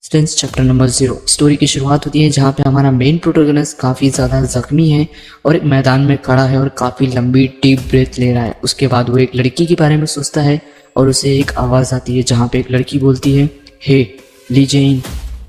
स्टेंस chapter number 0। Story की शुरुआत होती है जहाँ पे हमारा मेन प्रोटोगनिस्ट काफ़ी ज़्यादा जख्मी है और एक मैदान में खड़ा है और काफ़ी लंबी डीप ब्रेथ ले रहा है। उसके बाद वो एक लड़की के बारे में सोचता है और उसे एक आवाज़ आती है जहाँ पे एक लड़की बोलती है, हे ली जेन,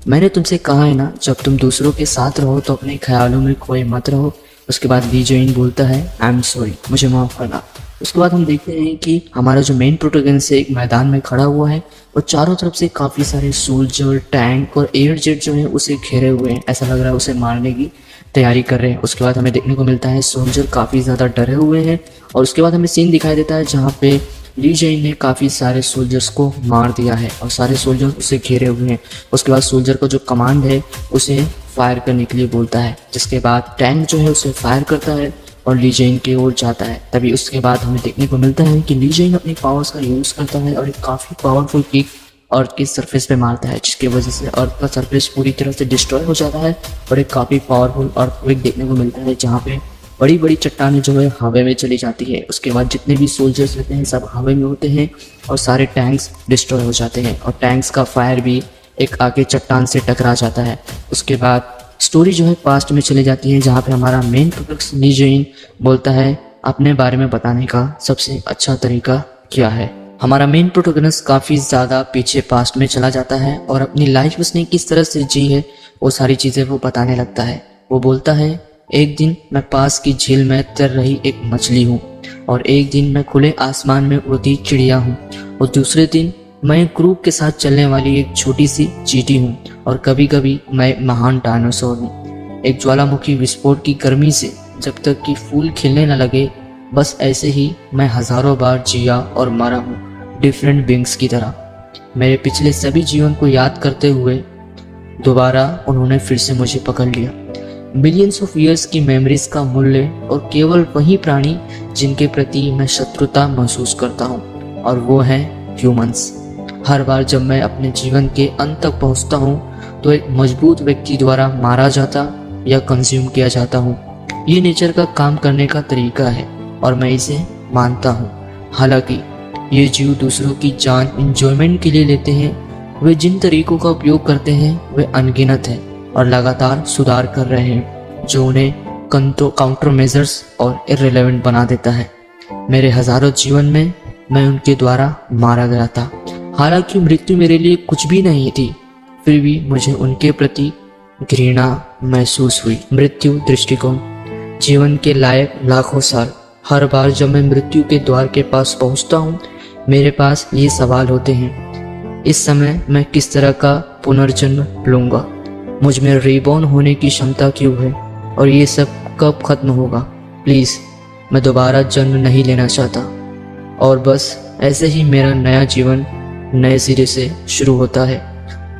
मैंने तुमसे कहा है ना, जब तुम दूसरों के साथ रहो तो अपने ख्यालों में खोए मत रहो। उसके बाद ली जेन बोलता है, आई एम सॉरी, मुझे माफ़ करना। उसके बाद हम देखते हैं कि हमारा जो मेन प्रोटोगनिस्ट है एक मैदान में खड़ा हुआ है और चारों तरफ से काफ़ी सारे सोल्जर, टैंक और एयर जेट जो है उसे घेरे हुए हैं। ऐसा लग रहा है उसे मारने की तैयारी कर रहे हैं। उसके बाद हमें देखने को मिलता है सोल्जर काफ़ी ज़्यादा डरे हुए हैं और उसके बाद हमें सीन दिखाई देता है जहाँ पे ली जेन ने काफ़ी सारे सोल्जर्स को मार दिया है और सारे सोल्जर उसे घेरे हुए हैं। उसके बाद सोल्जर का जो कमांड है उसे फायर करने के लिए बोलता है, जिसके बाद टैंक जो है उसे फायर करता है और ली जेन की ओर जाता है। तभी उसके बाद हमें देखने को मिलता है कि ली जेन अपनी पावर्स का यूज़ करता है और एक काफ़ी पावरफुल किक अर्थ की सरफेस पे मारता है, जिसकी वजह से अर्थ का सरफेस पूरी तरह से डिस्ट्रॉय हो जाता है और एक काफ़ी पावरफुल अर्थक्वेक देखने को मिलता है जहाँ पे बड़ी बड़ी चट्टानें जो है हवा में चली जाती है। उसके बाद जितने भी सोल्जर्स रहते हैं सब हवा में होते हैं और सारे टैंक्स डिस्ट्रॉय हो जाते हैं और टैंक्स का फायर भी एक आगे चट्टान से टकरा जाता है। उसके बाद स्टोरी जो है पास्ट में चली जाती है जहाँ पे हमारा मेन प्रोटोगनिस्ट ली जेन बोलता है, अपने बारे में बताने का सबसे अच्छा तरीका क्या है। हमारा मेन प्रोटोगनिस्ट काफ़ी ज़्यादा पीछे पास्ट में चला जाता है और अपनी लाइफ उसने किस तरह से जी है वो सारी चीज़ें वो बताने लगता है। वो बोलता है, एक दिन मैं पास की झील में तैर रही एक मछली हूँ और एक दिन मैं खुले आसमान में उड़ती चिड़िया हूँ और दूसरे दिन मैं एक ग्रुप के साथ चलने वाली एक छोटी सी चींटी हूँ और कभी कभी मैं एक महान डायनासोर हूँ। एक ज्वालामुखी विस्फोट की गर्मी से जब तक कि फूल खिलने न लगे, बस ऐसे ही मैं हजारों बार जिया और मरा हूँ, डिफरेंट बींग्स की तरह। मेरे पिछले सभी जीवन को याद करते हुए दोबारा उन्होंने फिर से मुझे पकड़ लिया। मिलियंस ऑफ ईयर्स की मेमोरीज का मूल्य और केवल वही प्राणी जिनके प्रति मैं शत्रुता महसूस करता हूँ और वो है ह्यूमंस। हर बार जब मैं अपने जीवन के अंत तक पहुँचता हूँ तो एक मजबूत व्यक्ति द्वारा मारा जाता या कंज्यूम किया जाता हूँ। ये नेचर का काम करने का तरीका है और मैं इसे मानता हूँ। हालांकि ये जीव दूसरों की जान इंजॉयमेंट के लिए लेते हैं, वे जिन तरीकों का उपयोग करते हैं वे अनगिनत है और लगातार सुधार कर रहे हैं जो उन्हें काउंटर मेजर्स और इररिलेवेंट बना देता है। मेरे हजारों जीवन में मैं उनके द्वारा मारा गया था। हालांकि मृत्यु मेरे लिए कुछ भी नहीं थी, फिर भी मुझे उनके प्रति घृणा महसूस हुई। मृत्यु दृष्टिकोण, जीवन के लायक लाखों साल। हर बार जब मैं मृत्यु के द्वार के पास पहुंचता हूं, मेरे पास ये सवाल होते हैं, इस समय मैं किस तरह का पुनर्जन्म लूंगा, मुझ में रीबॉर्न होने की क्षमता क्यों है और ये सब कब खत्म होगा। प्लीज़, मैं दोबारा जन्म नहीं लेना चाहता और बस ऐसे ही मेरा नया जीवन नए सिरे से शुरू होता है।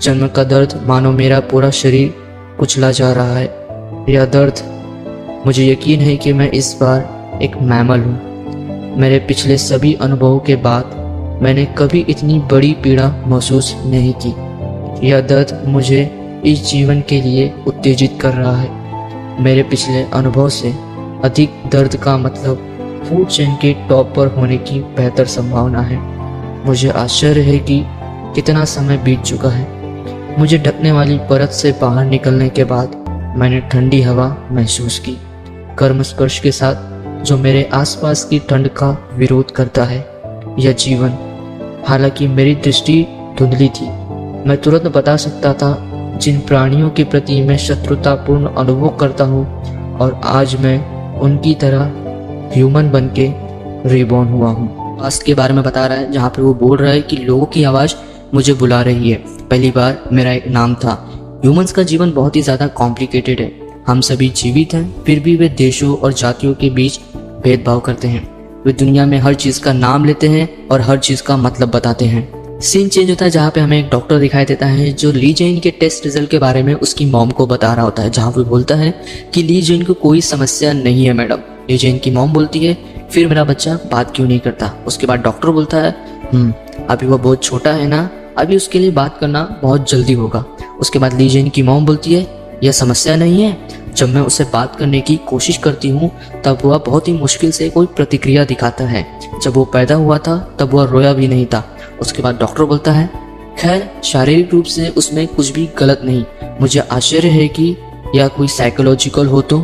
जन्म का दर्द मानो मेरा पूरा शरीर कुचला जा रहा है। यह दर्द, मुझे यकीन है कि मैं इस बार एक मैमल हूँ। मेरे पिछले सभी अनुभवों के बाद मैंने कभी इतनी बड़ी पीड़ा महसूस नहीं की। यह दर्द मुझे इस जीवन के लिए उत्तेजित कर रहा है। मेरे पिछले अनुभव से अधिक दर्द का मतलब फूड चेन के टॉप पर होने की बेहतर संभावना है। मुझे आश्चर्य है कि कितना समय बीत चुका है। मुझे ढकने वाली परत से बाहर निकलने के बाद मैंने ठंडी हवा महसूस की, गर्म स्पर्श के साथ जो मेरे आसपास की ठंड का विरोध करता है। यह जीवन, हालांकि मेरी दृष्टि धुंधली थी, मैं तुरंत बता सकता था जिन प्राणियों के प्रति मैं शत्रुतापूर्ण अनुभव करता हूँ और आज मैं उनकी तरह ह्यूमन बन के रिबॉर्न हुआ हूँ। पास्ट के बारे में बता रहा है जहाँ पे वो बोल रहा है कि लोगों की आवाज़ मुझे बुला रही है। पहली बार मेरा एक नाम था। ह्यूमंस का जीवन बहुत ही ज़्यादा कॉम्प्लिकेटेड है। हम सभी जीवित हैं, फिर भी वे देशों और जातियों के बीच भेदभाव करते हैं। वे दुनिया में हर चीज़ का नाम लेते हैं और हर चीज़ का मतलब बताते हैं। सीन चेंज होता है जहाँ पे हमें एक डॉक्टर दिखाई देता है जो ली जेन के टेस्ट रिजल्ट के बारे में उसकी मॉम को बता रहा होता है, जहाँ वो बोलता है कि ली जेन को कोई समस्या नहीं है मैडम। ली जेन की मॉम बोलती है, फिर मेरा बच्चा बात क्यों नहीं करता। उसके बाद डॉक्टर बोलता है, अभी वो बहुत छोटा है ना, अभी उसके लिए बात करना बहुत जल्दी होगा। उसके बाद ली जेन की मॉम बोलती है, यह समस्या नहीं है, जब मैं उससे बात करने की कोशिश करती हूँ तब वह बहुत ही मुश्किल से कोई प्रतिक्रिया दिखाता है। जब वो पैदा हुआ था तब वह रोया भी नहीं था। उसके बाद डॉक्टर बोलता है, खैर शारीरिक रूप से उसमें कुछ भी गलत नहीं। मुझे आश्चर्य है कि यह कोई साइकोलॉजिकल हो तो।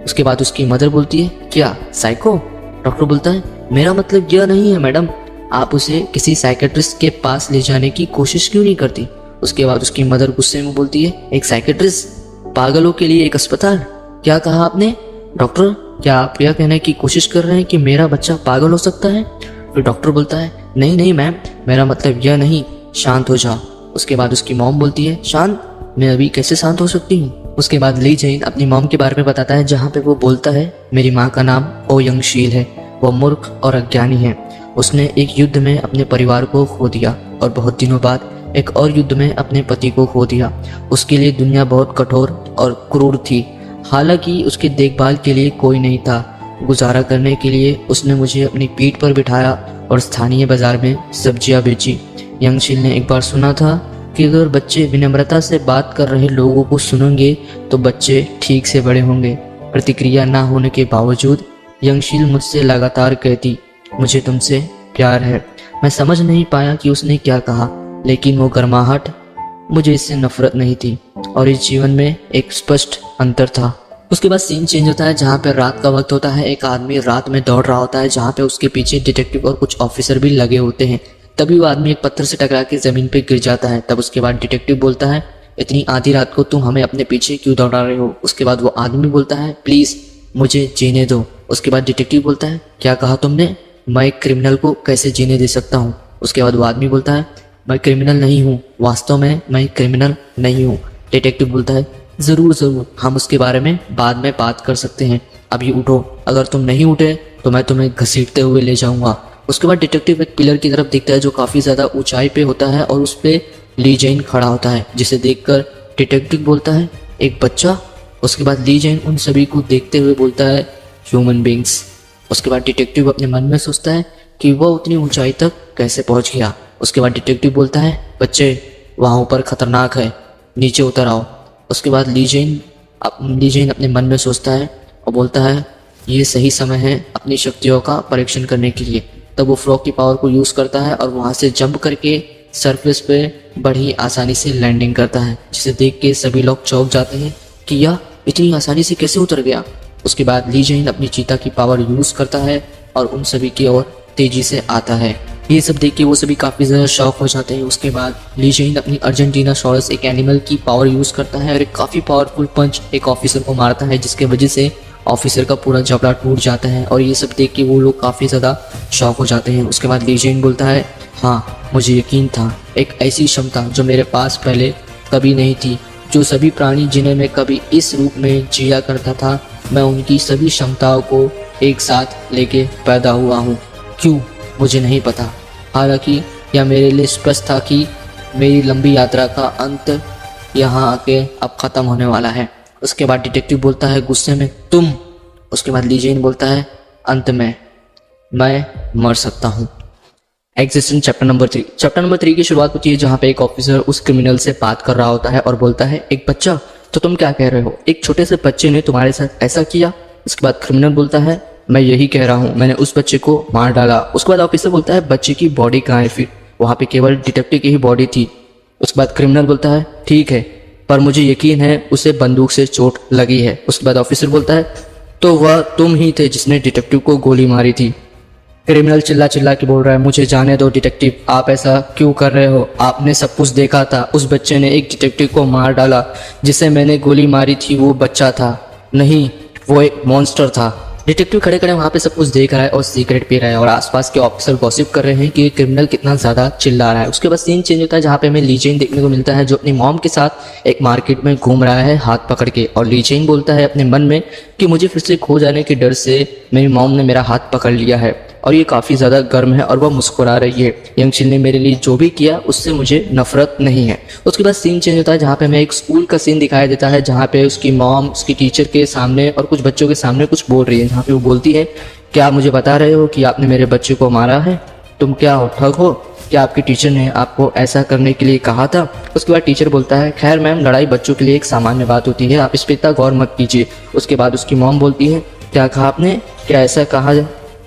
उसके बाद उसकी मदर बोलती है, क्या साइको? डॉक्टर बोलता है, मेरा मतलब यह नहीं है मैडम, आप उसे किसी साइकेट्रिस्ट के पास ले जाने की कोशिश क्यों नहीं करती? उसके बाद उसकी मदर गुस्से में बोलती है, एक साइकेट्रिस्ट? पागलों के लिए एक अस्पताल? क्या कहा आपने? डॉक्टर, क्या आप यह कहने की कोशिश कर रहे हैं कि मेरा बच्चा पागल हो सकता है? फिर डॉक्टर बोलता है, नहीं नहीं मैम, मेरा मतलब यह नहीं, शांत हो जाओ। उसके बाद उसकी मॉम बोलती है, शांत? मैं अभी कैसे शांत हो सकती हूँ? उसके बाद ली जैन अपनी मॉम के बारे में बताता है, जहाँ पे वो बोलता है, मेरी माँ का नाम ओ यंगशील है, वो मूर्ख और अज्ञानी है। उसने एक युद्ध में अपने परिवार को खो दिया और बहुत दिनों बाद एक और युद्ध में अपने पति को खो दिया। उसके लिए दुनिया बहुत कठोर और क्रूर थी। हालांकि उसकी देखभाल के लिए कोई नहीं था। गुजारा करने के लिए उसने मुझे अपनी पीठ पर बिठाया और स्थानीय बाजार में सब्जियां बेची। यंगशील ने एक बार सुना था कि अगर बच्चे विनम्रता से बात कर रहे लोगों को सुनेंगे तो बच्चे ठीक से बड़े होंगे। प्रतिक्रिया ना होने के बावजूद यंगशील मुझसे लगातार कहती, मुझे तुमसे प्यार है। मैं समझ नहीं पाया कि उसने क्या कहा, लेकिन वो गर्माहट, मुझे इससे नफरत नहीं थी और इस जीवन में एक स्पष्ट अंतर था। उसके बाद सीन चेंज होता है, जहाँ पे रात का वक्त होता है। एक आदमी रात में दौड़ रहा होता है, जहाँ पे उसके पीछे डिटेक्टिव और कुछ ऑफिसर भी लगे होते हैं। तभी वो आदमी एक पत्थर से टकरा के जमीन पे गिर जाता है। तब उसके बाद डिटेक्टिव बोलता है, इतनी आधी रात को तुम हमें अपने पीछे क्यों दौड़ा रहे हो? उसके बाद वो आदमी बोलता है, प्लीज मुझे जीने दो। उसके बाद डिटेक्टिव बोलता है, क्या कहा तुमने? मैं एक क्रिमिनल को कैसे जीने दे सकता हूँ? उसके बाद वो आदमी बोलता है, मैं क्रिमिनल नहीं हूँ, वास्तव में मैं क्रिमिनल नहीं हूँ। डिटेक्टिव बोलता है, जरूर जरूर, हम उसके बारे में बाद में बात कर सकते हैं, अभी उठो, अगर तुम नहीं उठे तो मैं तुम्हें घसीटते हुए ले जाऊंगा। उसके बाद डिटेक्टिव एक पिलर की तरफ देखता है जो काफी ज्यादा ऊंचाई पे होता है और उस पे ली जैन खड़ा होता है, जिसे देखकर डिटेक्टिव बोलता है, एक बच्चा? उसके बाद ली जैन उन सभी को देखते हुए बोलता है, ह्यूमन बींग्स। उसके बाद डिटेक्टिव अपने मन में सोचता है कि वह उतनी ऊंचाई तक कैसे पहुंच गया। उसके बाद डिटेक्टिव बोलता है, बच्चे वहाँ ऊपर खतरनाक है, नीचे उतर आओ। उसके बाद ली जैन अपने मन में सोचता है और बोलता है, ये सही समय है अपनी शक्तियों का परीक्षण करने के लिए। तब वो फ्रॉग की पावर को यूज़ करता है और वहाँ से जंप करके सरफेस पे बड़ी आसानी से लैंडिंग करता है, जिसे देख के सभी लोग चौंक जाते हैं कि यह इतनी आसानी से कैसे उतर गया। उसके बाद ली जैन अपनी चीता की पावर यूज़ करता है और उन सभी की ओर तेजी से आता है। ये सब देख के वो सभी काफ़ी ज़्यादा शॉक हो जाते हैं। उसके बाद ली जैन अपनी अर्जेंटीना सॉरस एक एनिमल की पावर यूज़ करता है और एक काफ़ी पावरफुल पंच एक ऑफिसर को मारता है, जिसके वजह से ऑफिसर का पूरा जबड़ा टूट जाता है। और ये सब देख के वो लोग काफ़ी ज़्यादा शॉक हो जाते हैं। उसके बाद ली जैन बोलता है, हाँ मुझे यकीन था, एक ऐसी क्षमता जो मेरे पास पहले कभी नहीं थी, जो सभी प्राणी जिन्हें मैं कभी इस रूप में जिया करता था, मैं उनकी सभी क्षमताओं को एक साथ लेके पैदा हुआ हूँ। क्यों मुझे नहीं पता। हालांकि यह मेरे लिए स्पष्ट था कि मेरी लंबी यात्रा का अंत यहाँ आके अब ख़त्म होने वाला है। उसके बाद डिटेक्टिव बोलता है गुस्से में, तुम? उसके बाद ली जैन बोलता है, अंत में मैं मर सकता हूँ। Existence chapter number 3। Chapter number 3 की शुरुआत होती है जहाँ पे एक ऑफिसर उस क्रिमिनल से बात कर रहा होता है और बोलता है, एक बच्चा? तो तुम क्या कह रहे हो, एक छोटे से बच्चे ने तुम्हारे साथ ऐसा किया? उसके बाद क्रिमिनल बोलता है, मैं यही कह रहा हूँ, मैंने उस बच्चे को मार डाला। उसके बाद ऑफिसर बोलता है, बच्चे की बॉडी कहाँ है? फिर वहाँ पे केवल डिटेक्टिव की ही बॉडी थी। उसके बाद क्रिमिनल बोलता है, ठीक है, पर मुझे यकीन है उसे बंदूक से चोट लगी है। उसके बाद ऑफिसर बोलता है, तो वह तुम ही थे जिसने डिटेक्टिव को गोली मारी थी। क्रिमिनल चिल्ला चिल्ला के बोल रहा है, मुझे जाने दो डिटेक्टिव, आप ऐसा क्यों कर रहे हो? आपने सब कुछ देखा था, उस बच्चे ने एक डिटेक्टिव को मार डाला, जिसे मैंने गोली मारी थी वो बच्चा था, नहीं वो एक मॉन्स्टर था। डिटेक्टिव खड़े खड़े वहाँ पे सब कुछ देख रहा है और सिगरेट पी रहा है और आसपास के ऑफिसर गॉसिप कर रहे हैं कि क्रिमिनल कितना ज़्यादा चिल्ला रहा है। उसके बाद सीन चेंज होता है जहाँ पे हमें ली जैन देखने को मिलता है, जो अपनी मॉम के साथ एक मार्केट में घूम रहा है हाथ पकड़ के। और ली जैन बोलता है अपने मन में कि मुझे फिर से खो जाने के डर से मेरी मॉम ने मेरा हाथ पकड़ लिया है और ये काफ़ी ज़्यादा गर्म है और वह मुस्कुरा रही है। यंगशील ने मेरे लिए जो भी किया उससे मुझे नफरत नहीं है। उसके बाद सीन चेंज होता है जहाँ पे हमें एक स्कूल का सीन दिखाया देता है, जहाँ पे उसकी मॉम उसकी टीचर के सामने और कुछ बच्चों के सामने कुछ बोल रही है, जहाँ पे वो बोलती है, क्या आप मुझे बता रहे हो कि आपने मेरे बच्चे को मारा है? तुम क्या हो, ठग हो? क्या आपकी टीचर ने आपको ऐसा करने के लिए कहा था? उसके बाद टीचर बोलता है, खैर मैम, लड़ाई बच्चों के लिए एक सामान्य बात होती है, आप इस पर इतना गौर मत कीजिए। उसके बाद उसकी मॉम बोलती है, क्या कहा आपने? क्या ऐसा कहा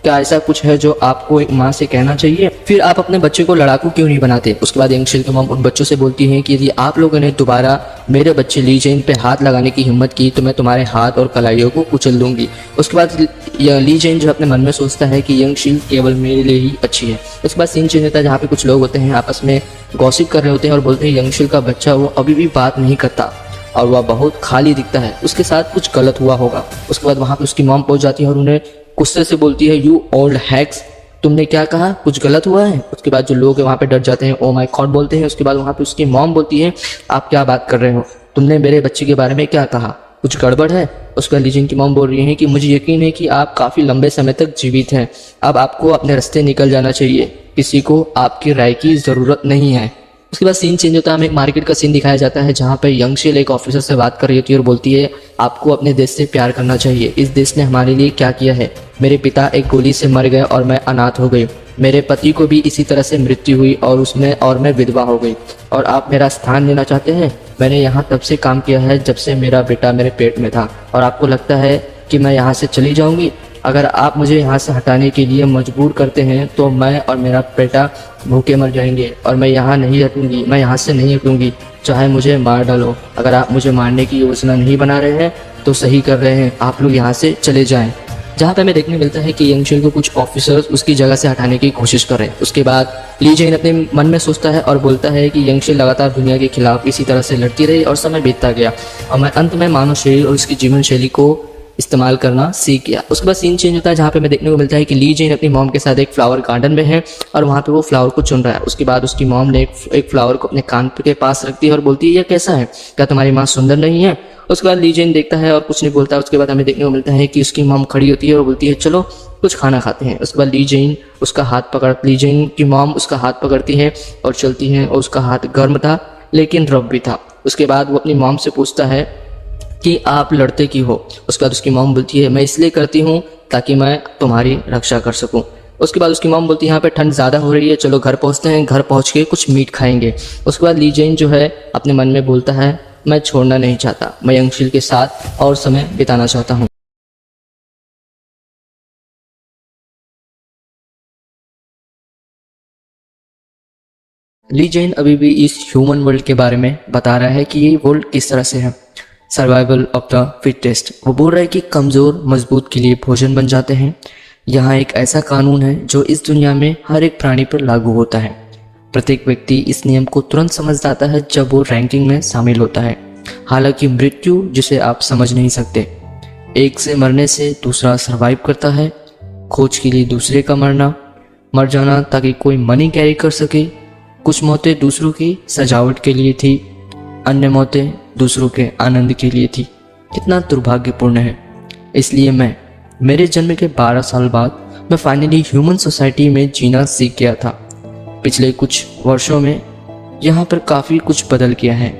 क्या ऐसा कुछ है जो आपको एक माँ से कहना चाहिए? फिर आप अपने बच्चे को लड़ाकू क्यों नहीं बनाते? उसके बाद यंगशिल की मॉम उन बच्चों से बोलती हैं कि यदि आप लोगों ने दोबारा मेरे बच्चे ली जेन पे हाथ लगाने की हिम्मत की तो मैं तुम्हारे हाथ और कलाइयों को कुचल दूंगी। उसके बाद ली जेन जो अपने मन में सोचता है कि यंगशिल केवल मेरे लिए ही अच्छी है। उसके बाद सीन चेंज होता है जहाँ पे कुछ लोग होते हैं आपस में गॉसिप कर रहे होते हैं और बोलते हैं यंगशिल का बच्चा वो अभी भी बात नहीं करता और वह बहुत खाली दिखता है, उसके साथ कुछ गलत हुआ होगा। उसके बाद वहाँ पे उसकी मॉम पहुँच जाती है और उन्हें गुस्से से बोलती है यू ओल्ड हैक्स, तुमने क्या कहा, कुछ गलत हुआ है? उसके बाद जो लोग हैं वहाँ पे डर जाते हैं, ओ माय गॉड बोलते हैं। उसके बाद वहाँ पे उसकी मॉम बोलती है आप क्या बात कर रहे हो, तुमने मेरे बच्चे के बारे में क्या कहा, कुछ गड़बड़ है? उसके बाद ली जेन की मॉम बोल रही है कि मुझे यकीन है कि आप काफ़ी लंबे समय तक जीवित हैं, अब आपको अपने रास्ते निकल जाना चाहिए, किसी को आपकी राय की ज़रूरत नहीं है। उसके बाद सीन चेंज होता है, हमें एक मार्केट का सीन दिखाया जाता है जहाँ पे यंगशिल एक ऑफिसर से बात कर रही होती है और बोलती है आपको अपने देश से प्यार करना चाहिए, इस देश ने हमारे लिए क्या किया है, मेरे पिता एक गोली से मर गए और मैं अनाथ हो गई, मेरे पति को भी इसी तरह से मृत्यु हुई और मैं विधवा हो गई, और आप मेरा स्थान लेना चाहते हैं? मैंने यहाँ तब से काम किया है जब से मेरा बेटा मेरे पेट में था, और आपको लगता है कि मैं यहाँ से चली जाऊँगी? अगर आप मुझे यहाँ से हटाने के लिए मजबूर करते हैं तो मैं और मेरा बेटा भूखे मर जाएंगे, और मैं यहाँ नहीं हटूंगी, मैं यहाँ से नहीं हटूंगी, चाहे मुझे मार डालो। अगर आप मुझे मारने की योजना नहीं बना रहे हैं तो सही कर रहे हैं, आप लोग यहाँ से चले जाएं। जहाँ पे हमें देखने मिलता है कि यंगशिल को कुछ ऑफिसर्स उसकी जगह से हटाने की कोशिश कर रहे हैं। उसके बाद ली जेन अपने मन में सोचता है और बोलता है कि यंगशिल लगातार दुनिया के खिलाफ इसी तरह से लड़ती रही और समय बीतता गया, और मैं अंत में मानव शरीर और उसकी जीवन शैली को इस्तेमाल करना सीख गया। उसके बाद सीन चेंज होता है जहाँ पे हमें देखने को मिलता है कि ली जेन अपनी मॉम के साथ एक फ्लावर गार्डन में है और वहाँ पे वो फ्लावर को चुन रहा है। उसके बाद उसकी मॉम ने एक फ्लावर को अपने कान के पास रखती है और बोलती है यह कैसा है, क्या तुम्हारी माँ सुंदर नहीं है? उसके बाद ली जेन देखता है और कुछ नहीं बोलता। उसके बाद हमें देखने को मिलता है कि उसकी मॉम खड़ी होती है और बोलती है चलो कुछ खाना खाते हैं। उसके बाद ली जेन की मॉम उसका हाथ पकड़ती है और चलती है, और उसका हाथ गर्म था लेकिन रफ भी था। उसके बाद वो अपनी मॉम से पूछता है कि आप लड़ते क्यों हो? उसके बाद उसकी मॉम बोलती है मैं इसलिए करती हूँ ताकि मैं तुम्हारी रक्षा कर सकूँ। उसके बाद उसकी मॉम बोलती है यहाँ पे ठंड ज़्यादा हो रही है, चलो घर पहुँचते हैं, घर पहुँच के कुछ मीट खाएंगे। उसके बाद ली जेन जो है अपने मन में बोलता है मैं छोड़ना नहीं चाहता, मैं यंगशिल के साथ और समय बिताना चाहता हूँ। ली जेन अभी भी इस ह्यूमन वर्ल्ड के बारे में बता रहा है कि ये वर्ल्ड किस तरह से है, सर्वाइवल ऑफ द फिटेस्ट। वो बोल रहा है कि कमज़ोर मजबूत के लिए भोजन बन जाते हैं। यहाँ एक ऐसा कानून है जो इस दुनिया में हर एक प्राणी पर लागू होता है। प्रत्येक व्यक्ति इस नियम को तुरंत समझ जाता है जब वो रैंकिंग में शामिल होता है। हालांकि मृत्यु जिसे आप समझ नहीं सकते, एक से मरने से दूसरा सर्वाइव करता है, खोज के लिए दूसरे का मर जाना ताकि कोई मनी कैरी कर सके। कुछ मौतें दूसरों की सजावट के लिए थी, अन्य मौतें दूसरों के आनंद के लिए थी। कितना दुर्भाग्यपूर्ण है। इसलिए मेरे जन्म के 12 साल बाद मैं फाइनली ह्यूमन सोसाइटी में जीना सीख गया था। पिछले कुछ वर्षों में यहाँ पर काफ़ी कुछ बदल गया है।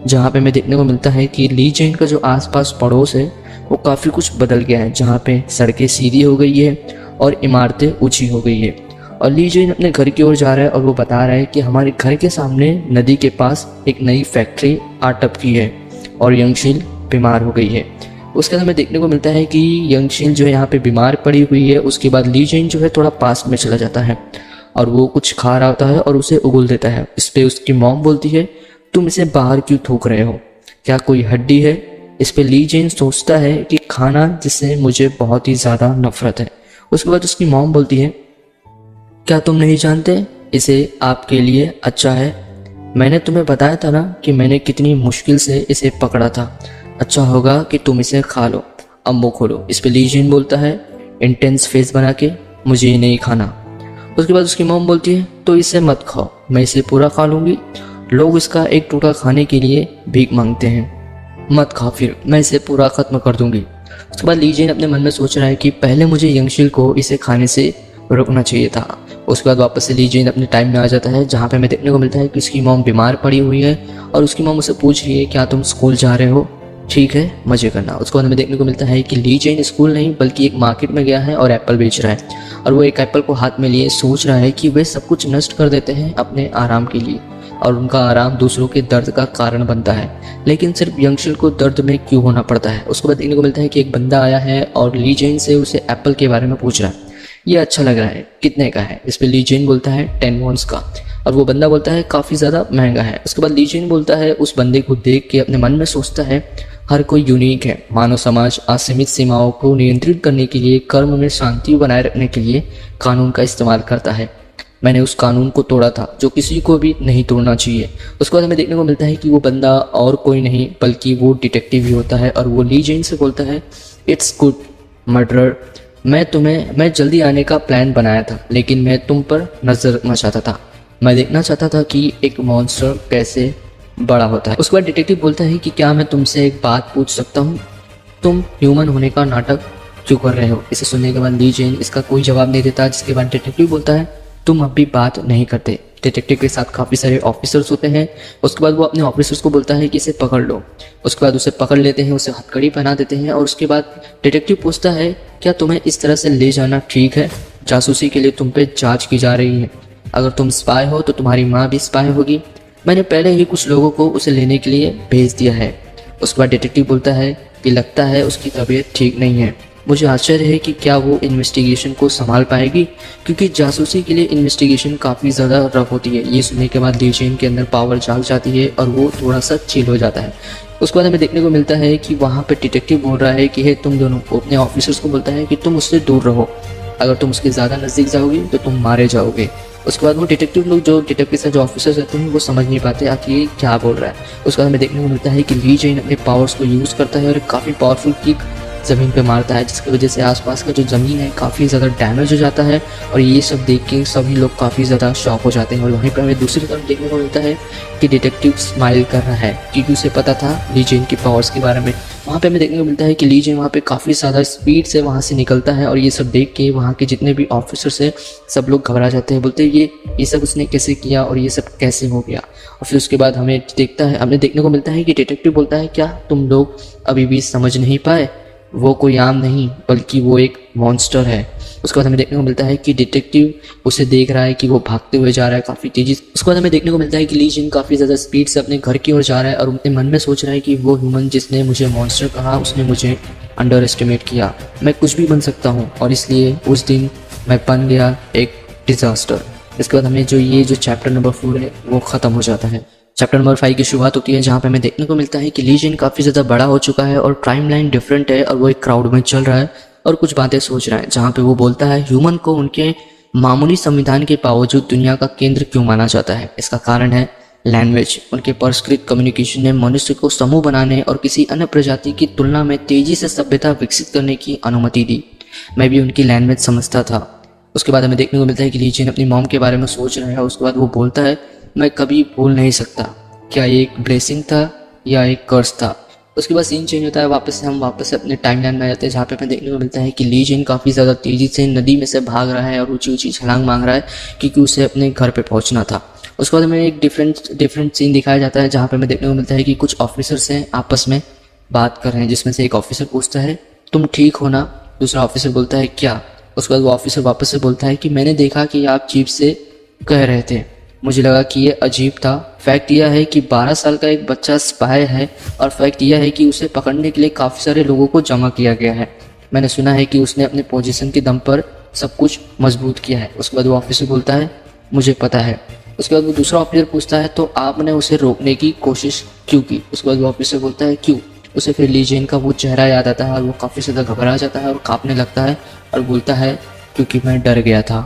जहाँ पे हमें देखने को मिलता है कि ली जेन का जो आसपास पड़ोस है वो काफ़ी कुछ बदल गया है। जहाँ पे सड़कें सीधी हो गई है और इमारतें ऊंची हो गई है, और ली जेन अपने घर की ओर जा रहा है और वो बता रहा है कि हमारे घर के सामने नदी के पास एक नई फैक्ट्री आ टपकी है और यंगशिल बीमार हो गई है। उसके बाद हमें देखने को मिलता है कि यंगशिल जो है यहाँ पे बीमार पड़ी हुई है। उसके बाद ली जेन जो है थोड़ा पास में चला जाता है और वो कुछ खा रहा होता है और उसे उगल देता है। इस पर उसकी मॉम बोलती है तुम इसे बाहर क्यों थूक रहे हो, क्या कोई हड्डी है? इस पे ली जेन सोचता है कि खाना जिससे मुझे बहुत ही ज़्यादा नफरत है। उसके बाद उसकी मॉम बोलती है क्या तुम नहीं जानते इसे आपके लिए अच्छा है? मैंने तुम्हें बताया था ना कि मैंने कितनी मुश्किल से इसे पकड़ा था, अच्छा होगा कि तुम इसे खा लो, अब मुँह खोलो। इस पे ली जेन बोलता है इंटेंस फेस बना के मुझे ये नहीं खाना। उसके बाद उसकी मॉम बोलती है तो इसे मत खाओ, मैं इसे पूरा खा लूँगी। लोग इसका एक टुकड़ा खाने के लिए भीख मांगते हैं, मत खाओ, फिर मैं इसे पूरा ख़त्म कर दूँगी। उसके बाद ली जेन अपने मन में सोच रहा है कि पहले मुझे यंगशिल को इसे खाने से रोकना चाहिए था। उसके बाद वापस से ली जेन अपने टाइम में आ जाता है जहाँ पे हमें देखने को मिलता है कि उसकी मॉम बीमार पड़ी हुई है और उसकी मॉम उसे पूछ रही है क्या तुम स्कूल जा रहे हो? ठीक है, मज़े करना। उसके बाद हमें देखने को मिलता है कि ली जेन स्कूल नहीं बल्कि एक मार्केट में गया है और एप्पल बेच रहा है, और वो एक एप्पल को हाथ में लिए सोच रहा है कि वे सब कुछ नष्ट कर देते हैं अपने आराम के लिए, और उनका आराम दूसरों के दर्द का कारण बनता है। लेकिन सिर्फ यंगशिल को दर्द में क्यों होना पड़ता है? उसके बाद देखने को मिलता है कि एक बंदा आया है और ली जेन से उसे एप्पल के बारे में पूछ रहा है। ये अच्छा लग रहा है, कितने का है? इस पे ली जेन बोलता है 10 वॉन्स का, और वो बंदा बोलता है काफ़ी ज़्यादा महंगा है। उसके बाद ली जेन बोलता है, उस बंदे को देख के अपने मन में सोचता है हर कोई यूनिक है। मानव समाज असीमित सीमाओं को नियंत्रित करने के लिए, कर्म में शांति बनाए रखने के लिए कानून का इस्तेमाल करता है। मैंने उस कानून को तोड़ा था जो किसी को भी नहीं तोड़ना चाहिए। उसके बाद हमें देखने को मिलता है कि वो बंदा और कोई नहीं बल्कि वो डिटेक्टिव ही होता है, और वो ली जेन से बोलता है इट्स गुड मर्डरर, मैं जल्दी आने का प्लान बनाया था, लेकिन मैं तुम पर नजर रखना चाहता था। मैं देखना चाहता था कि एक मॉन्स्टर कैसे बड़ा होता है। उसके बाद डिटेक्टिव बोलता है कि क्या मैं तुमसे एक बात पूछ सकता हूँ, तुम ह्यूमन होने का नाटक क्यों कर रहे हो? इसे सुनने के बाद ली जेन इसका कोई जवाब नहीं देता, जिसके बाद डिटेक्टिव बोलता है तुम अब भी बात नहीं करते। डिटेक्टिव के साथ काफ़ी सारे ऑफिसर्स होते हैं। उसके बाद वो अपने ऑफिसर्स को बोलता है कि इसे पकड़ लो। उसके बाद उसे पकड़ लेते हैं, उसे हथकड़ी पहना देते हैं, और उसके बाद डिटेक्टिव पूछता है क्या तुम्हें इस तरह से ले जाना ठीक है? जासूसी के लिए तुम पे जांच की जा रही है। अगर तुम स्पाई हो तो तुम्हारी माँ भी स्पाई होगी। मैंने पहले ही कुछ लोगों को उसे लेने के लिए भेज दिया है। उसके बाद डिटेक्टिव बोलता है कि लगता है उसकी तबीयत ठीक नहीं है। मुझे आश्चर्य है कि क्या वो इन्वेस्टिगेशन को संभाल पाएगी, क्योंकि जासूसी के लिए इन्वेस्टिगेशन काफ़ी ज़्यादा रफ होती है। ये सुनने के बाद ली जेन के अंदर पावर जाग जाती है और वो थोड़ा सा चिल हो जाता है। उसके बाद हमें देखने को मिलता है कि वहाँ पे डिटेक्टिव बोल रहा है कि हे तुम दोनों को, अपने ऑफिसर्स को बोलता है कि तुम उससे दूर रहो, अगर तुम उसके ज़्यादा नज़दीक जाओगे तो तुम मारे जाओगे। उसके बाद वो डिटेक्टिव लोग, जो डिटेक्टिव के साथ जो ऑफिसर्स रहते हैं, वो समझ नहीं पाते आखिर ये क्या बोल रहा है। उसके बाद हमें देखने को मिलता है कि ली जेन अपने पावर्स को यूज़ करता है और काफ़ी पावरफुल किक ज़मीन पे मारता है, जिसकी वजह से आसपास का जो ज़मीन है काफ़ी ज़्यादा डैमेज हो जाता है। और ये सब देख के सभी लोग काफ़ी ज़्यादा शॉक हो जाते हैं। और वहीं पर हमें दूसरी तरफ देखने को मिलता है कि डिटेक्टिव स्माइल कर रहा है, क्योंकि उसे पता था ली जेन की पावर्स के बारे में। वहाँ पे हमें देखने को मिलता है कि ली जेन वहाँ पे काफ़ी ज़्यादा स्पीड से वहाँ से निकलता है, और ये सब देख के वहाँ के जितने भी ऑफिसर्स हैं सब लोग घबरा जाते हैं, बोलते हैं ये सब उसने कैसे किया और ये सब कैसे हो गया। और फिर उसके बाद हमें देखने को मिलता है कि डिटेक्टिव बोलता है क्या तुम लोग अभी भी समझ नहीं पाए, वो कोई आम नहीं बल्कि वो एक मॉन्स्टर है। उसके बाद हमें देखने को मिलता है कि डिटेक्टिव उसे देख रहा है कि वो भागते हुए जा रहा है काफ़ी तेजी से। उसके बाद हमें देखने को मिलता है कि ली जेन काफ़ी ज़्यादा स्पीड से अपने घर की ओर जा रहा है और अपने मन में सोच रहा है कि वो ह्यूमन जिसने मुझे मॉन्स्टर कहा उसने मुझे अंडर एस्टिमेट किया, मैं कुछ भी बन सकता हूँ, और इसलिए उस दिन मैं बन गया एक डिज़ास्टर। इसके बाद हमें जो चैप्टर नंबर 4 है वो ख़त्म हो जाता है। चैप्टर नंबर 5 की शुरुआत होती है, जहाँ पे हमें देखने को मिलता है कि ली जेन काफ़ी ज़्यादा बड़ा हो चुका है और टाइम लाइन डिफरेंट है, और वो एक क्राउड में चल रहा है और कुछ बातें सोच रहा है, जहाँ पे वो बोलता है ह्यूमन को उनके मामूली संविधान के बावजूद दुनिया का केंद्र क्यों माना जाता है। इसका कारण है लैंग्वेज। उनके परिष्कृत कम्युनिकेशन ने मनुष्य को समूह बनाने और किसी अन्य प्रजाति की तुलना में तेजी से सभ्यता विकसित करने की अनुमति दी। मैं भी उनकी लैंग्वेज समझता था। उसके बाद हमें देखने को मिलता है कि ली जेन अपनी मॉम के बारे में सोच रहा है। उसके बाद वो बोलता है मैं कभी भूल नहीं सकता, क्या ये एक ब्लेसिंग था या एक कर्स था। उसके बाद सीन चेंज होता है, हम वापस से अपने टाइमलाइन में जाते हैं, जहाँ पे हमें देखने को मिलता है कि ली जेन काफ़ी ज़्यादा तेज़ी से नदी में से भाग रहा है और ऊंची ऊंची छलांग मांग रहा है, क्योंकि उसे अपने घर पे पहुंचना था। उसके बाद हमें एक डिफरेंट सीन दिखाया जाता है, जहाँ पे हमें देखने को मिलता है कि कुछ ऑफिसर्स हैं आपस में बात कर रहे हैं, जिसमें से एक ऑफिसर पूछता है तुम ठीक हो ना? दूसरा ऑफिसर बोलता है क्या? उसके बाद वो ऑफिसर वापस से बोलता है कि मैंने देखा कि आप जीप से कह रहे थे, मुझे लगा कि ये अजीब था। फैक्ट यह है कि 12 साल का एक बच्चा स्पाई है, और फैक्ट यह है कि उसे पकड़ने के लिए काफ़ी सारे लोगों को जमा किया गया है। मैंने सुना है कि उसने अपने पोजीशन के दम पर सब कुछ मजबूत किया है। उसके बाद वो ऑफिसर बोलता है मुझे पता है। उसके बाद वो दूसरा ऑफिसर पूछता है तो आपने उसे रोकने की कोशिश क्यों की? उसके बाद वो ऑफिसर बोलता है क्यों? उसे फिर ली जेन का वो चेहरा याद आता है और वो काफ़ी ज़्यादा घबरा जाता है और काँपने लगता है और बोलता है क्योंकि मैं डर गया था।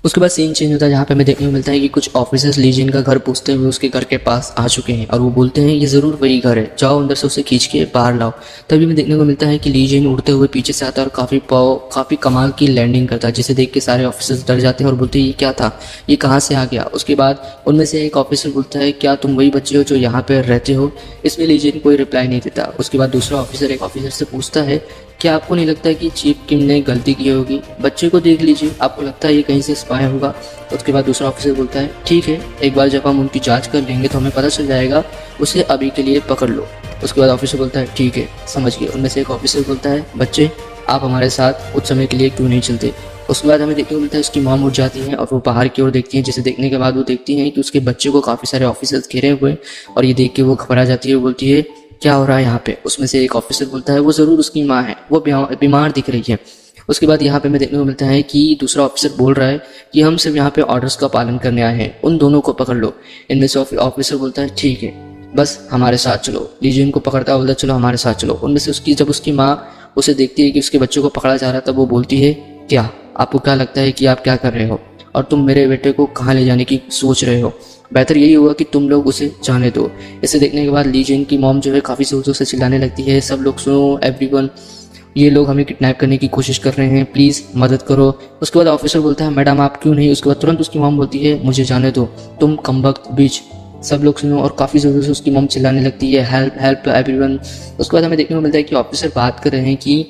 उसके बाद सीन चेंज होता है, जहाँ पे हमें देखने को मिलता है कि कुछ ऑफिसर्स ली जेन का घर पूछते हुए उसके घर के पास आ चुके हैं, और वो बोलते हैं ये ज़रूर वही घर है, जाओ अंदर से उसे खींच के बाहर लाओ। तभी हमें देखने को मिलता है कि ली जेन उड़ते हुए पीछे से आता है और काफ़ी कमाल की लैंडिंग करता है, जिसे देख के सारे ऑफिसर्स डर जाते हैं और बोलते हैं ये क्या था, ये कहाँ से आ गया। उसके बाद उनमें से एक ऑफिसर बोलता है क्या तुम वही बच्चे हो जो यहाँ पर रहते हो? इसमें ली जेन कोई रिप्लाई नहीं देता। उसके बाद दूसरा ऑफिसर एक ऑफिसर से पूछता है क्या आपको नहीं लगता कि चीफ किम ने गलती की होगी? बच्चे को देख लीजिए, आपको लगता है ये कहीं से स्पाई होगा? उसके बाद दूसरा ऑफिसर बोलता है ठीक है, एक बार जब हम उनकी जांच कर लेंगे तो हमें पता चल जाएगा, उसे अभी के लिए पकड़ लो। उसके बाद ऑफिसर बोलता है ठीक है, समझ गए। उनमें से एक ऑफिसर बोलता है बच्चे आप हमारे साथ कुछ समय के लिए क्यों नहीं चलते? उसके बाद हमें देखने को मिलता है उसकी मॉम उठ जाती है और वो बाहर की ओर देखती है, जिसे देखने के बाद वो देखती हैं कि उसके बच्चे को काफ़ी सारे ऑफिसर्स घेरे हुए, और ये देख के वो घबरा जाती है। वो बोलती है क्या हो रहा है यहाँ पे? उसमें से एक ऑफिसर बोलता है वो ज़रूर उसकी माँ है, वो बीमार दिख रही है। उसके बाद यहाँ पे हमें देखने को मिलता है कि दूसरा ऑफिसर बोल रहा है कि हम सिर्फ यहाँ पे ऑर्डर्स का पालन करने आए हैं, उन दोनों को पकड़ लो। इनमें से ऑफिसर बोलता है ठीक है, बस हमारे साथ चलो। ली जिन को पकड़ता है, बोलता है चलो हमारे साथ चलो। उनमें से जब उसकी माँ उसे देखती है कि उसके बच्चों को पकड़ा जा रहा है, तब वो बोलती है क्या आपको क्या लगता है कि आप क्या कर रहे हो और तुम मेरे बेटे को कहाँ ले जाने की सोच रहे हो? बेहतर यही होगा कि तुम लोग उसे जाने दो। इसे देखने के बाद ली जिन की मॉम जो है काफ़ी जोर जोर से चिल्लाने लगती है, सब लोग सुनो, एवरीवन, ये लोग हमें किडनैप करने की कोशिश कर रहे हैं, प्लीज़ मदद करो। उसके बाद ऑफिसर बोलता है मैडम आप क्यों नहीं। उसके बाद तुरंत उसकी मॉम बोलती है मुझे जाने दो, तुम कमबख्त बीच। सब लोग सुनो और काफ़ी ज़ोर से उसकी मॉम चिल्लाने लगती है हेल्प हेल्प एवरीवन। उसके बाद हमें देखने को मिलता है कि ऑफिसर बात कर रहे हैं कि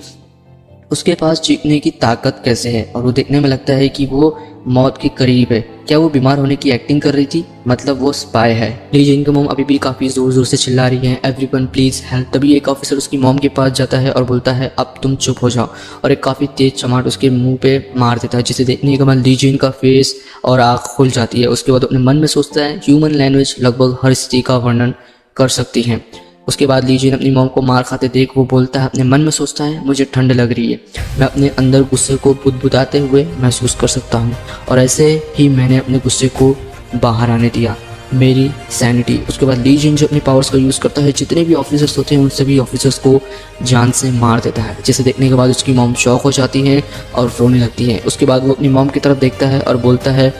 उसके पास चीखने की ताकत कैसे है, और वो देखने में लगता है कि वो मौत के करीब है। क्या वो बीमार होने की एक्टिंग कर रही थी? मतलब वो स्पाई है। ली जिन की मॉम अभी भी काफ़ी ज़ोर ज़ोर से चिल्ला रही है एवरीवन प्लीज़ हेल्प। तभी एक ऑफिसर उसकी मॉम के पास जाता है और बोलता है अब तुम चुप हो जाओ, और एक काफ़ी तेज चमाट उसके मुंह पे मार देता है, जिसे देखने के बाद ली जिन का फेस और आँख खुल जाती है। उसके बाद अपने मन में सोचता है ह्यूमन लैंग्वेज लगभग हर स्थिति का वर्णन कर सकती है। उसके बाद ली जिन अपनी मॉम को मार खाते देख वो बोलता है, अपने मन में सोचता है मुझे ठंड लग रही है, मैं अपने अंदर गुस्से को बुदबुदाते हुए महसूस कर सकता हूँ, और ऐसे ही मैंने अपने गुस्से को बाहर आने दिया, मेरी सैनिटी। उसके बाद ली जिन जो अपनी पावर्स का यूज़ करता है, जितने भी ऑफिसर्स होते हैं उन सभी ऑफिसर्स को जान से मार देता है, जिसे देखने के बाद उसकी मॉम शॉक हो जाती है और रोने लगती है। उसके बाद वो अपनी मॉम की तरफ देखता है और बोलता है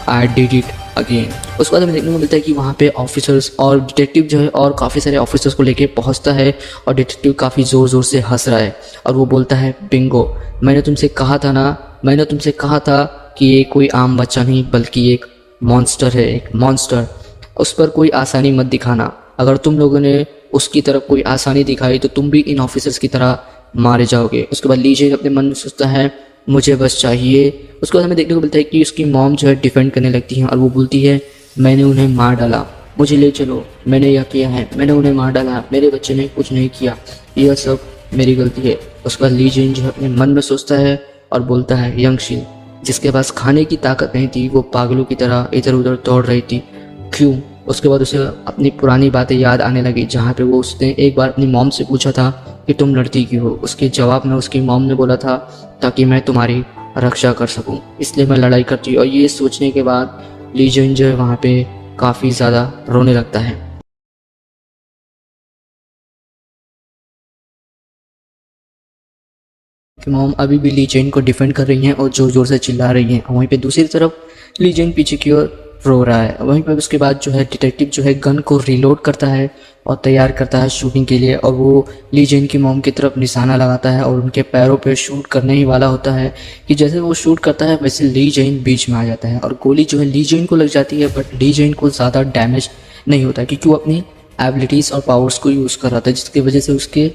आई डिड इट अगेन। उसके बाद हमें देखने को मिलता है कि वहाँ पे ऑफिसर्स और डिटेक्टिव जो है और काफ़ी सारे ऑफिसर्स को लेके पहुँचता है, और डिटेक्टिव काफ़ी ज़ोर ज़ोर से हंस रहा है और वो बोलता है बिंगो, मैंने तुमसे कहा था ना, मैंने तुमसे कहा था कि ये कोई आम बच्चा नहीं बल्कि एक मॉन्स्टर है, एक मॉन्स्टर। उस पर कोई आसानी मत दिखाना, अगर तुम लोगों ने उसकी तरफ कोई आसानी दिखाई तो तुम भी इन ऑफिसर्स की तरह मारे जाओगे। उसके बाद लीजिए अपने मन में सोचता है मुझे बस चाहिए। उसके बाद हमें देखने को मिलता है कि उसकी मॉम जो है डिफेंड करने लगती है और वो बोलती है मैंने उन्हें मार डाला, मुझे ले चलो, मैंने यह किया है, मैंने उन्हें मार डाला, मेरे बच्चे ने कुछ नहीं किया, यह सब मेरी गलती है। उसके बाद ली जिन जो है अपने मन में सोचता है और बोलता है यंग शील जिसके पास खाने की ताकत नहीं थी वो पागलों की तरह इधर उधर दौड़ रही थी, क्यों? उसके बाद उसे अपनी पुरानी बातें याद आने लगी, जहाँ पे वो उसने एक बार अपनी मॉम से पूछा था कि तुम लड़ती क्यों हो। उसके जवाब में उसकी मॉम ने बोला था ताकि मैं तुम्हारी रक्षा कर सकूं, इसलिए मैं लड़ाई करती हूँ। और ये सोचने के बाद ली जिन जो है वहाँ पे काफ़ी ज़्यादा रोने लगता है। कि मॉम अभी भी ली जिन को डिफेंड कर रही हैं और जोर जोर से चिल्ला रही हैं। वहीं पे दूसरी तरफ ली जिन पीछे की ओर रो रहा है। वहीं पर उसके बाद जो है डिटेक्टिव जो है गन को रीलोड करता है और तैयार करता है शूटिंग के लिए, और वो ली जिन की मॉम की तरफ निशाना लगाता है और उनके पैरों पे शूट करने ही वाला होता है कि जैसे वो शूट करता है वैसे ली जिन बीच में आ जाता है और गोली जो है ली जिन को लग जाती है, बट ली जिन को ज़्यादा डैमेज नहीं होता क्योंकि वो अपनी एबिलिटीज़ और पावर्स को यूज़ कर रहा था, जिसकी वजह से उसके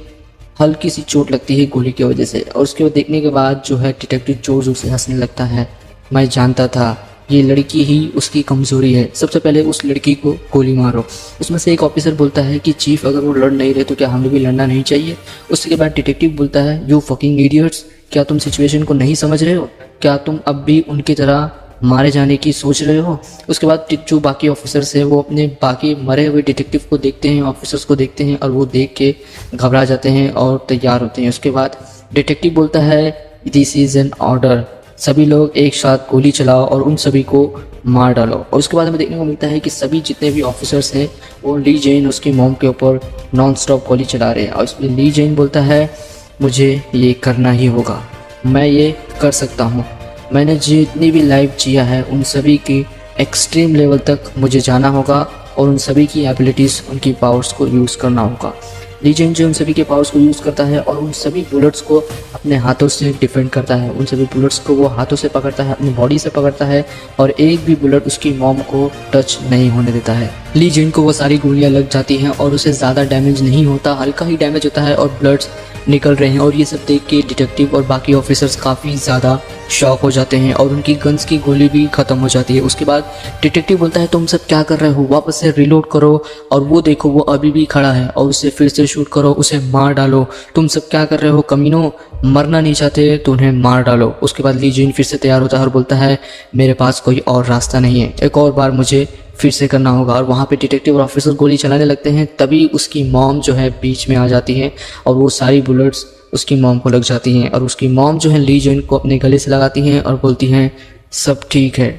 हल्की सी चोट लगती है गोली की वजह से। और उसके बाद देखने के बाद जो है डिटेक्टिव जोर जोर से हंसने लगता है, मैं जानता था ये लड़की ही उसकी कमज़ोरी है, सबसे पहले उस लड़की को गोली मारो। उसमें से एक ऑफिसर बोलता है कि चीफ अगर वो लड़ नहीं रहे तो क्या हमें भी लड़ना नहीं चाहिए। उसके बाद डिटेक्टिव बोलता है यू फकिंग इडियट्स, क्या तुम सिचुएशन को नहीं समझ रहे हो? क्या तुम अब भी उनकी तरह मारे जाने की सोच रहे हो? उसके बाद जो बाकी ऑफिसर्स हैं वो अपने बाकी मरे हुए डिटेक्टिव को देखते हैं, ऑफिसर्स को देखते हैं, और वो देख के घबरा जाते हैं और तैयार होते हैं। उसके बाद डिटेक्टिव बोलता है दिस इज़ एन ऑर्डर, सभी लोग एक साथ गोली चलाओ और उन सभी को मार डालो। और उसके बाद हमें देखने को मिलता है कि सभी जितने भी ऑफिसर्स हैं वो ली जिन उसकी मॉम के ऊपर नॉन स्टॉप गोली चला रहे हैं। और इसमें ली जिन बोलता है मुझे ये करना ही होगा, मैं ये कर सकता हूँ, मैंने जितनी भी लाइफ जिया है उन सभी की एक्सट्रीम लेवल तक मुझे जाना होगा और उन सभी की एबिलिटीज़, उनकी पावर्स को यूज़ करना होगा। ली जिन जो उन सभी के पावर्स को यूज़ करता है और उन सभी बुलेट्स को अपने हाथों से डिफेंड करता है, उन सभी बुलेट्स को वो हाथों से पकड़ता है, अपनी बॉडी से पकड़ता है, और एक भी बुलेट उसकी मॉम को टच नहीं होने देता है। ली जिन को वो सारी गोलियां लग जाती हैं और उसे ज़्यादा डैमेज नहीं होता, हल्का ही डैमेज होता है और ब्लड्स निकल रहे हैं। और ये सब देख के डिटेक्टिव और बाकी ऑफिसर्स काफ़ी ज़्यादा शॉक हो जाते हैं और उनकी गन्स की गोली भी ख़त्म हो जाती है। उसके बाद डिटेक्टिव बोलता है तुम सब क्या कर रहे हो, वापस से रिलोड करो, और वो देखो वो अभी भी खड़ा है और उसे फिर से शूट करो, उसे मार डालो। तुम सब क्या कर रहे हो कमीनों, मरना नहीं चाहते तो उन्हें मार डालो। उसके बाद ली जिन फिर से तैयार होता है और बोलता है मेरे पास कोई और रास्ता नहीं है, एक और बार मुझे फिर से करना होगा। और वहाँ पे डिटेक्टिव और ऑफिसर गोली चलाने लगते हैं, तभी उसकी मॉम जो है बीच में आ जाती है और वो सारी बुलेट्स उसकी मॉम को लग जाती हैं और उसकी मॉम जो है ली जिन को अपने गले से लगाती हैं और बोलती हैं सब ठीक है।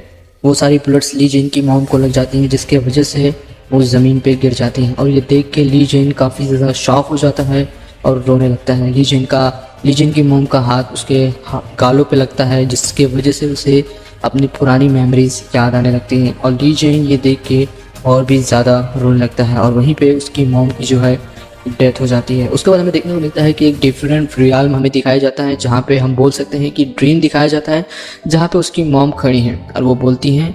वो सारी बुलेट्स ली जिन की मॉम को लग जाती हैं, जिसके वजह से वो ज़मीन पे गिर जाती हैं और ये देख के ली जिन काफ़ी ज़्यादा शॉक हो जाता है और रोने लगता है। ली जिन की मॉम का हाथ उसके गालों पे लगता है, जिसके वजह से उसे अपनी पुरानी मेमोरीज याद आने लगती हैं और ली जिन ये देख के और भी ज़्यादा रोने लगता है और वहीं पे उसकी मॉम की जो है डेथ हो जाती है। उसके बाद हमें देखने को मिलता है कि एक डिफरेंट रियल्म हमें दिखाया जाता है, जहाँ पे हम बोल सकते हैं कि ड्रीम दिखाया जाता है, जहाँ पे उसकी मॉम खड़ी हैं और वो बोलती हैं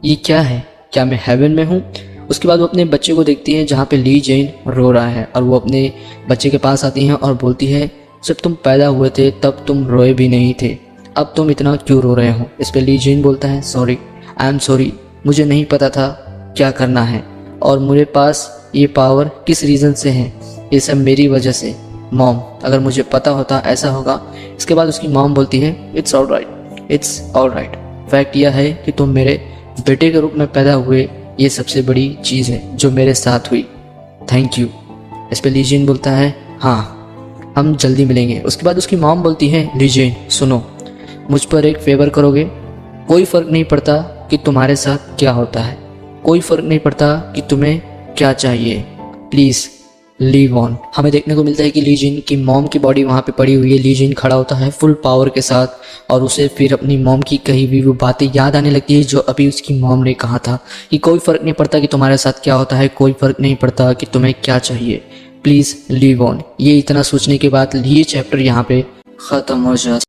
ये क्या है, क्या मैं हेवन में हूँ। उसके बाद वो अपने बच्चे को देखती है जहाँ पे ली जेन रो रहा है और वो अपने बच्चे के पास आती हैं और बोलती है जब तुम पैदा हुए थे तब तुम रोए भी नहीं थे, अब तुम इतना क्यों रो रहे हो। इस पर ली जेन बोलता है सॉरी, आई एम सॉरी, मुझे नहीं पता था क्या करना है और मेरे पास ये पावर किस रीज़न से है, ये सब मेरी वजह से मॉम, अगर मुझे पता होता ऐसा होगा। इसके बाद उसकी मॉम बोलती है इट्स ऑल राइट, फैक्ट यह है कि तुम मेरे बेटे के रूप में पैदा हुए, ये सबसे बड़ी चीज़ है जो मेरे साथ हुई, थैंक यू। इस पर ली जिन बोलता है हाँ हम जल्दी मिलेंगे। उसके बाद उसकी मॉम बोलती है ली जिन सुनो, मुझ पर एक फेवर करोगे, कोई फ़र्क नहीं पड़ता कि तुम्हारे साथ क्या होता है, कोई फ़र्क नहीं पड़ता कि तुम्हें क्या चाहिए, प्लीज़ लीव ऑन। हमें देखने को मिलता है कि ली जिन की मॉम की बॉडी वहाँ पे पड़ी हुई है। ली जिन खड़ा होता है फुल पावर के साथ और उसे फिर अपनी मॉम की कही हुई वो बातें याद आने लगती है जो अभी उसकी मॉम ने कहा था कि कोई फ़र्क नहीं पड़ता कि तुम्हारे साथ क्या होता है, कोई फ़र्क नहीं पड़ता कि तुम्हें क्या चाहिए, प्लीज़ लीव ऑन। ये इतना सोचने के बाद ये चैप्टर यहाँ पे ख़त्म हो जाता है।